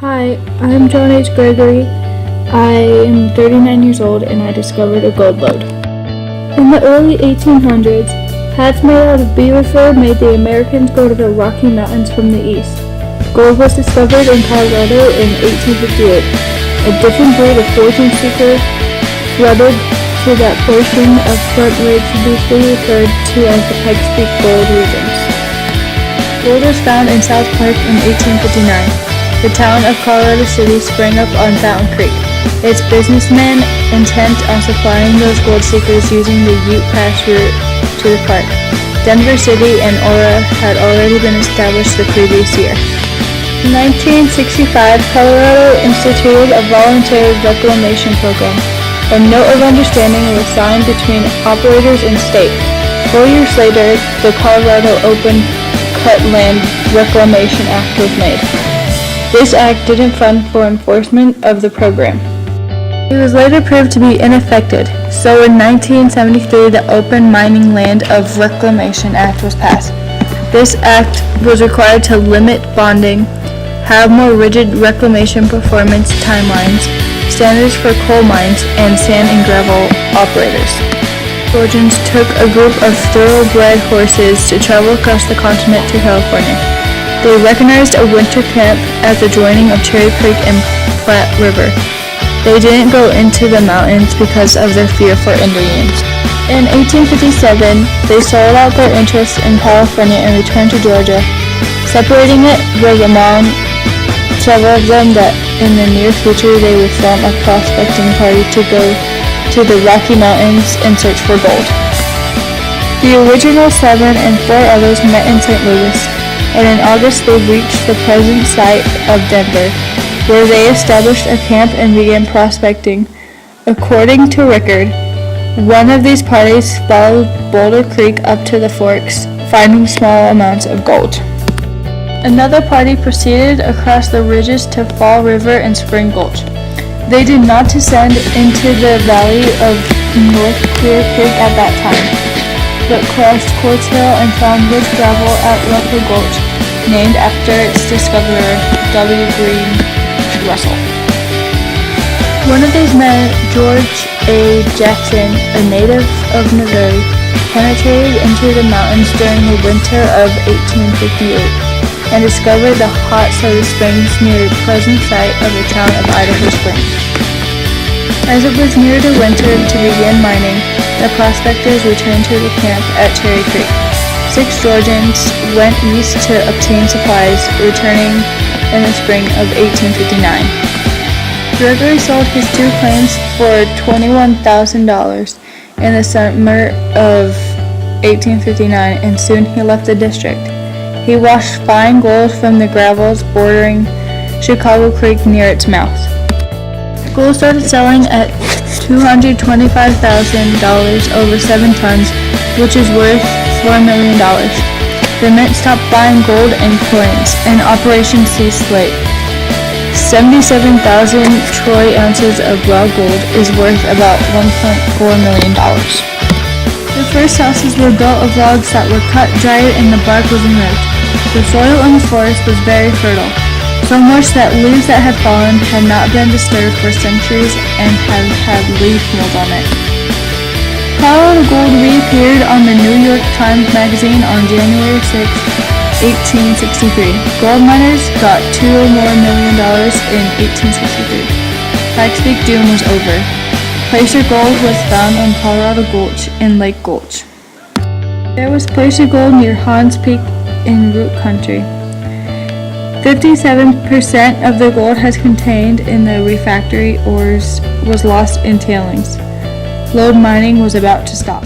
Hi, I'm John H. Gregory. I am 39 years old and I discovered a gold lode. In the early 1800s, hats made out of beaver fur made the Americans go to the Rocky Mountains from the east. Gold was discovered in Colorado in 1858. A different breed of fortune seeker flooded to that portion of Front Ridge loosely referred to as the Pikes Peak Gold regions. Gold was found in South Park in 1859. The town of Colorado City sprang up on Fountain Creek, its businessmen intent on supplying those gold seekers using the Ute Pass route to the park. Denver City and Aura had already been established the previous year. In 1965, Colorado instituted a voluntary reclamation program. A note of understanding was signed between operators and state. 4 years later, the Colorado Open Cut Land Reclamation Act was made. This act didn't fund for enforcement of the program. It was later proved to be ineffective, so in 1973 the Open Mining Land of Reclamation Act was passed. This act was required to limit bonding, have more rigid reclamation performance timelines, standards for coal mines, and sand and gravel operators. Georgians took a group of thoroughbred horses to travel across the continent to California. They recognized a winter camp at the joining of Cherry Creek and Platte River. They didn't go into the mountains because of their fear for Indians. In 1857, they sold out their interests in California and returned to Georgia. Separating it was among several of them that in the near future they would form a prospecting party to go to the Rocky Mountains and search for gold. The original 7 and 4 others met in St. Louis, and in August they reached the present site of Denver, where they established a camp and began prospecting. According to Rickard, one of these parties followed Boulder Creek up to the forks, finding small amounts of gold. Another party proceeded across the ridges to Fall River and Spring Gulch. They did not descend into the valley of North Clear Creek at that time, but crossed Quartz Hill and found rich gravel at Rucker Gulch, named after its discoverer, W. Green Russell. One of these men, George A. Jackson, a native of Missouri, penetrated into the mountains during the winter of 1858 and discovered the hot soda springs near the present site of the town of Idaho Springs. As it was near the winter to begin mining, the prospectors returned to the camp at Cherry Creek. 6 Georgians went east to obtain supplies, returning in the spring of 1859. Gregory sold his 2 claims for $21,000 in the summer of 1859, and soon he left the district. He washed fine gold from the gravels bordering Chicago Creek near its mouth. Gold started selling at $225,000 over 7 tons, which is worth $4 million. The mint stopped buying gold and coins, and Operation ceased late. 77,000 troy ounces of raw gold is worth about $1.4 million. The first houses were built of logs that were cut, dried, and the bark was removed. The soil in the forest was very fertile, so much that leaves that had fallen had not been disturbed for centuries and had had leaf mold on it. Colorado gold reappeared on the New York Times Magazine on January 6, 1863. Gold miners got $2 million more in 1863. Pikes Peak doom was over. Placer gold was found on Colorado Gulch and Lake Gulch. There was placer gold near Hans Peak in Root Country. 57% of the gold has contained in the refractory ores was lost in tailings. Lode mining was about to stop.